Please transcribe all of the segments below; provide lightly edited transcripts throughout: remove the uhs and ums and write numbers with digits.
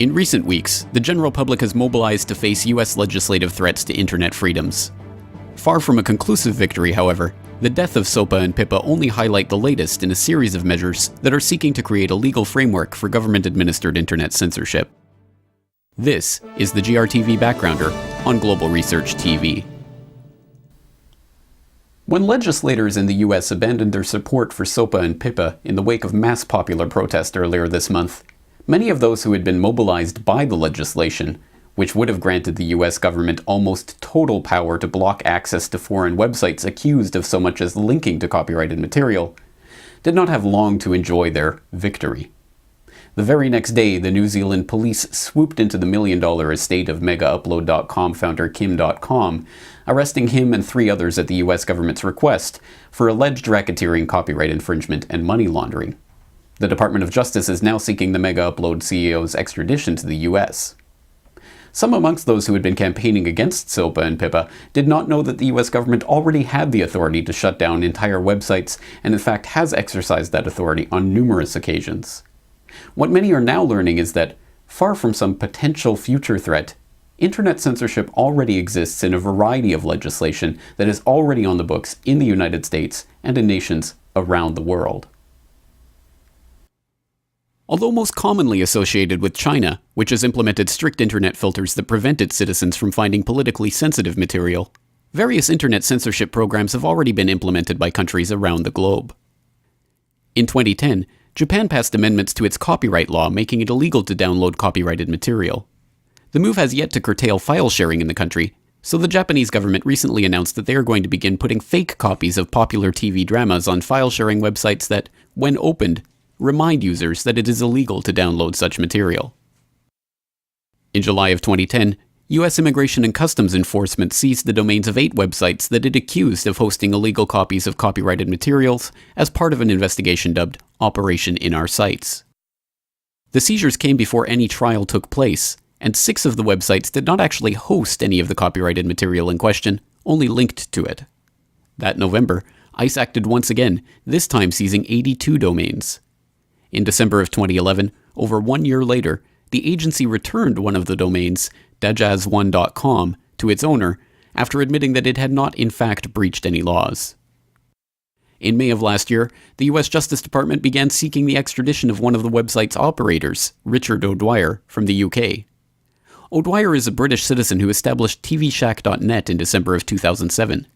In recent weeks, the general public has mobilized to face US legislative threats to internet freedoms. Far from a conclusive victory, however, the death of SOPA and PIPA only highlight the latest in a series of measures that are seeking to create a legal framework for government-administered internet censorship. This is the GRTV Backgrounder on Global Research TV. When legislators in the US abandoned their support for SOPA and PIPA in the wake of mass popular protest earlier this month, many of those who had been mobilized by the legislation, which would have granted the US government almost total power to block access to foreign websites accused of so much as linking to copyrighted material, did not have long to enjoy their victory. The very next day, the New Zealand police swooped into the million-dollar estate of MegaUpload.com founder Kim.com, arresting him and 3 others at the US government's request for alleged racketeering, copyright infringement, and money laundering. The Department of Justice is now seeking the MegaUpload CEO's extradition to the US. Some amongst those who had been campaigning against SOPA and PIPA did not know that the US government already had the authority to shut down entire websites, and in fact has exercised that authority on numerous occasions. What many are now learning is that, far from some potential future threat, internet censorship already exists in a variety of legislation that is already on the books in the United States and in nations around the world. Although most commonly associated with China, which has implemented strict internet filters that prevent its citizens from finding politically sensitive material, various internet censorship programs have already been implemented by countries around the globe. In 2010, Japan passed amendments to its copyright law, making it illegal to download copyrighted material. The move has yet to curtail file sharing in the country, so the Japanese government recently announced that they are going to begin putting fake copies of popular TV dramas on file sharing websites that, when opened, remind users that it is illegal to download such material. In July of 2010, US Immigration and Customs Enforcement seized the domains of 8 websites that it accused of hosting illegal copies of copyrighted materials as part of an investigation dubbed Operation In Our Sites. The seizures came before any trial took place, and 6 of the websites did not actually host any of the copyrighted material in question, only linked to it. That November, ICE acted once again, this time seizing 82 domains. In December of 2011, over 1 year later, the agency returned one of the domains, dajaz1.com, to its owner after admitting that it had not in fact breached any laws. In May of last year, the US Justice Department began seeking the extradition of one of the website's operators, Richard O'Dwyer, from the UK. O'Dwyer is a British citizen who established TVShack.net in December of 2007.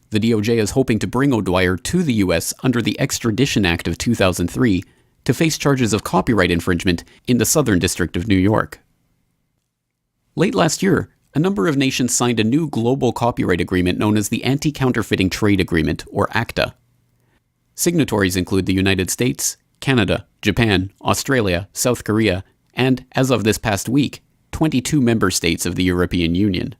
The DOJ is hoping to bring O'Dwyer to the US under the Extradition Act of 2003 to face charges of copyright infringement in the Southern District of New York. Late last year, a number of nations signed a new global copyright agreement known as the Anti-Counterfeiting Trade Agreement, or ACTA. Signatories include the United States, Canada, Japan, Australia, South Korea, and, as of this past week, 22 member states of the European Union.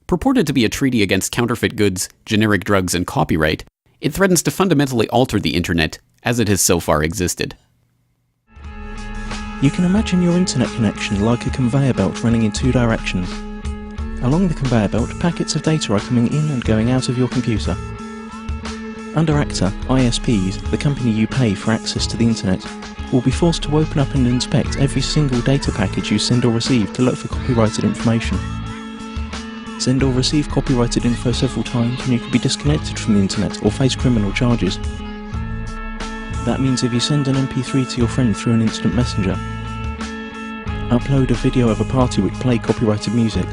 Purported to be a treaty against counterfeit goods, generic drugs, and copyright, it threatens to fundamentally alter the internet as it has so far existed. You can imagine your internet connection like a conveyor belt running in 2 directions. Along the conveyor belt, packets of data are coming in and going out of your computer. Under ACTA, ISPs, the company you pay for access to the internet, will be forced to open up and inspect every single data package you send or receive to look for copyrighted information. Send or receive copyrighted info several times and you could be disconnected from the internet or face criminal charges. That means if you send an MP3 to your friend through an instant messenger, upload a video of a party which played copyrighted music,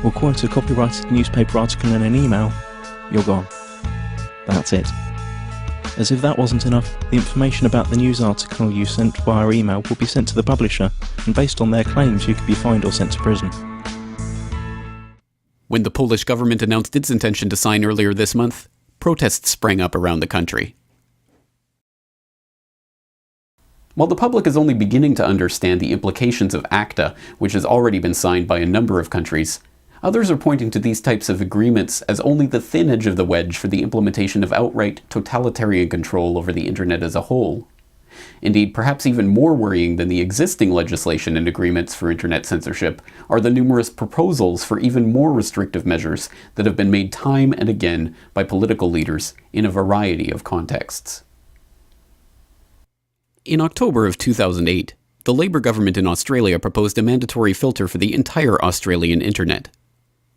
or quote a copyrighted newspaper article in an email, you're gone. That's it. As if that wasn't enough, the information about the news article you sent via email will be sent to the publisher, and based on their claims you could be fined or sent to prison. When the Polish government announced its intention to sign earlier this month, protests sprang up around the country. While the public is only beginning to understand the implications of ACTA, which has already been signed by a number of countries, others are pointing to these types of agreements as only the thin edge of the wedge for the implementation of outright totalitarian control over the internet as a whole. Indeed, perhaps even more worrying than the existing legislation and agreements for internet censorship are the numerous proposals for even more restrictive measures that have been made time and again by political leaders in a variety of contexts. In October of 2008, the Labour government in Australia proposed a mandatory filter for the entire Australian internet.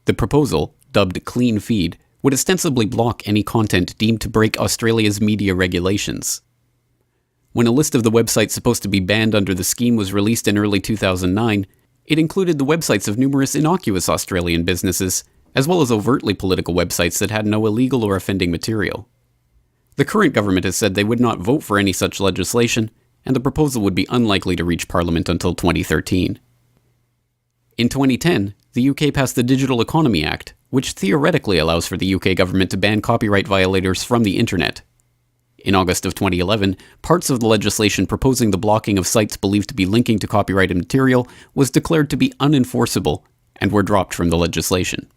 The proposal, dubbed Clean Feed, would ostensibly block any content deemed to break Australia's media regulations. When a list of the websites supposed to be banned under the scheme was released in early 2009, it included the websites of numerous innocuous Australian businesses, as well as overtly political websites that had no illegal or offending material. The current government has said they would not vote for any such legislation, and the proposal would be unlikely to reach Parliament until 2013. In 2010, the UK passed the Digital Economy Act, which theoretically allows for the UK government to ban copyright violators from the internet. In August of 2011, parts of the legislation proposing the blocking of sites believed to be linking to copyrighted material was declared to be unenforceable and were dropped from the legislation.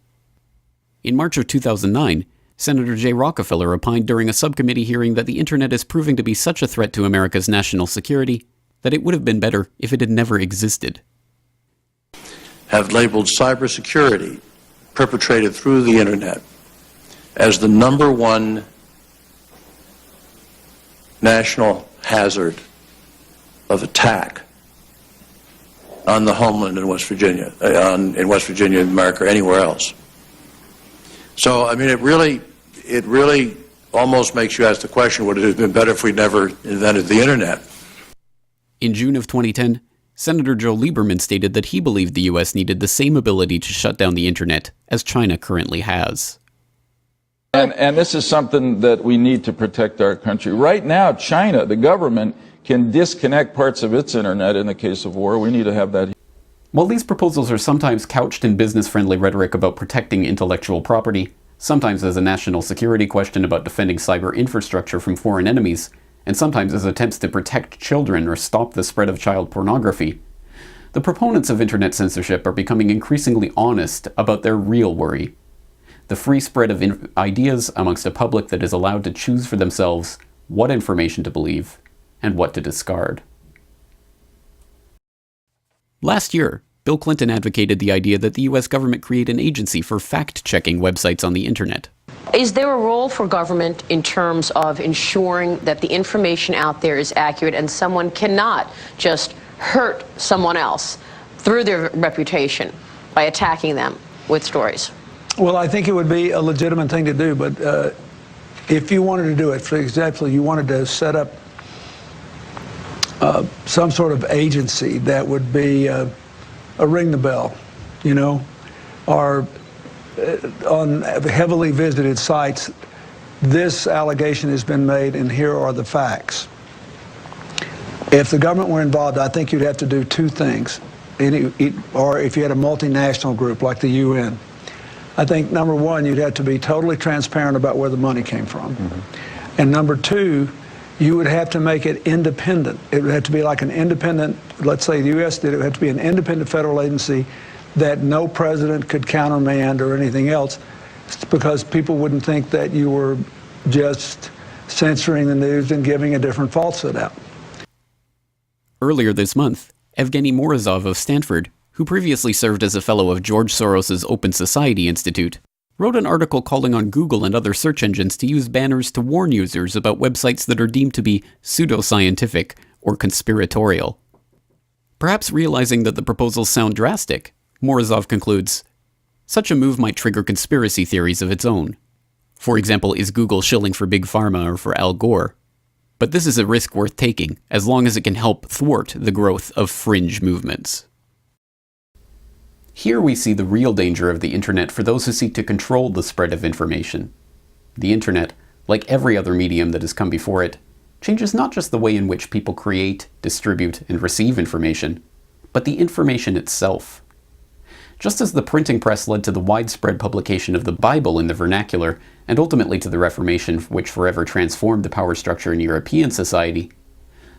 In March of 2009, Senator Jay Rockefeller opined during a subcommittee hearing that the internet is proving to be such a threat to America's national security that it would have been better if it had never existed. Have labeled cybersecurity perpetrated through the internet as the number one national hazard of attack on the homeland in West Virginia, in West Virginia, America, or anywhere else. So, I mean, it really almost makes you ask the question, would it have been better if we'd never invented the internet? In June of 2010, Senator Joe Lieberman stated that he believed the U.S. needed the same ability to shut down the internet as China currently has. And this is something that we need to protect our country. Right now, China, the government, can disconnect parts of its internet in the case of war. We need to have that. While these proposals are sometimes couched in business-friendly rhetoric about protecting intellectual property, sometimes as a national security question about defending cyber infrastructure from foreign enemies, and sometimes as attempts to protect children or stop the spread of child pornography, the proponents of internet censorship are becoming increasingly honest about their real worry: the free spread of ideas amongst a public that is allowed to choose for themselves what information to believe and what to discard. Last year, Bill Clinton advocated the idea that the U.S. government create an agency for fact-checking websites on the internet. Is there a role for government in terms of ensuring that the information out there is accurate and someone cannot just hurt someone else through their reputation by attacking them with stories? Well, I think it would be a legitimate thing to do, but if you wanted to do it, for example, you wanted to set up some sort of agency that would be a ring the bell, you know, or on heavily visited sites, this allegation has been made and here are the facts. If the government were involved, I think you'd have to do two things. Or if you had a multinational group like the UN, I think number one, you'd have to be totally transparent about where the money came from. Mm-hmm. And number two, you would have to make it independent. It would have to be like an independent, let's say the U.S. did, it would have to be an independent federal agency that no president could countermand or anything else, because people wouldn't think that you were just censoring the news and giving a different falsehood out. Earlier this month, Evgeny Morozov of Stanford, who previously served as a fellow of George Soros's Open Society Institute, wrote an article calling on Google and other search engines to use banners to warn users about websites that are deemed to be pseudoscientific or conspiratorial. Perhaps realizing that the proposals sound drastic, Morozov concludes, such a move might trigger conspiracy theories of its own. For example, is Google shilling for Big Pharma or for Al Gore? But this is a risk worth taking, as long as it can help thwart the growth of fringe movements. Here we see the real danger of the internet for those who seek to control the spread of information. The internet, like every other medium that has come before it, changes not just the way in which people create, distribute, and receive information, but the information itself. Just as the printing press led to the widespread publication of the Bible in the vernacular, and ultimately to the Reformation, which forever transformed the power structure in European society,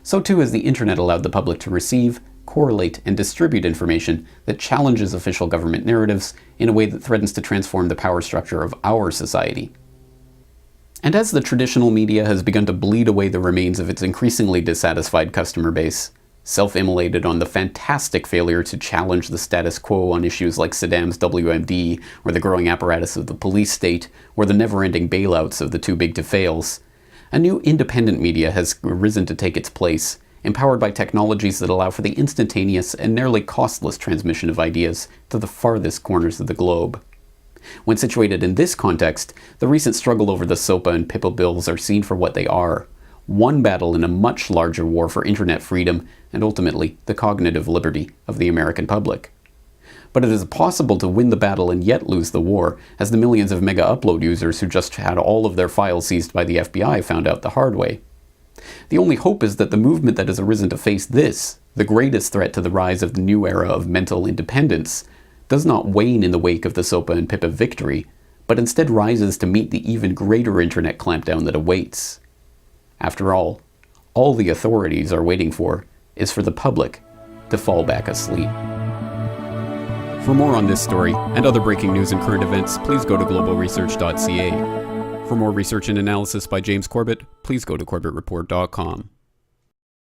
so too has the internet allowed the public to receive, correlate, and distribute information that challenges official government narratives in a way that threatens to transform the power structure of our society. And as the traditional media has begun to bleed away the remains of its increasingly dissatisfied customer base, self-immolated on the fantastic failure to challenge the status quo on issues like Saddam's WMD, or the growing apparatus of the police state, or the never-ending bailouts of the too big to fails, a new independent media has risen to take its place, empowered by technologies that allow for the instantaneous and nearly costless transmission of ideas to the farthest corners of the globe. When situated in this context, the recent struggle over the SOPA and PIPA bills are seen for what they are: one battle in a much larger war for internet freedom and ultimately the cognitive liberty of the American public. But it is possible to win the battle and yet lose the war, as the millions of mega upload users who just had all of their files seized by the FBI found out the hard way. The only hope is that the movement that has arisen to face this, the greatest threat to the rise of the new era of mental independence, does not wane in the wake of the SOPA and PIPA victory, but instead rises to meet the even greater internet clampdown that awaits. After all the authorities are waiting for is for the public to fall back asleep. For more on this story and other breaking news and current events, please go to globalresearch.ca. For more research and analysis by James Corbett, please go to corbettreport.com.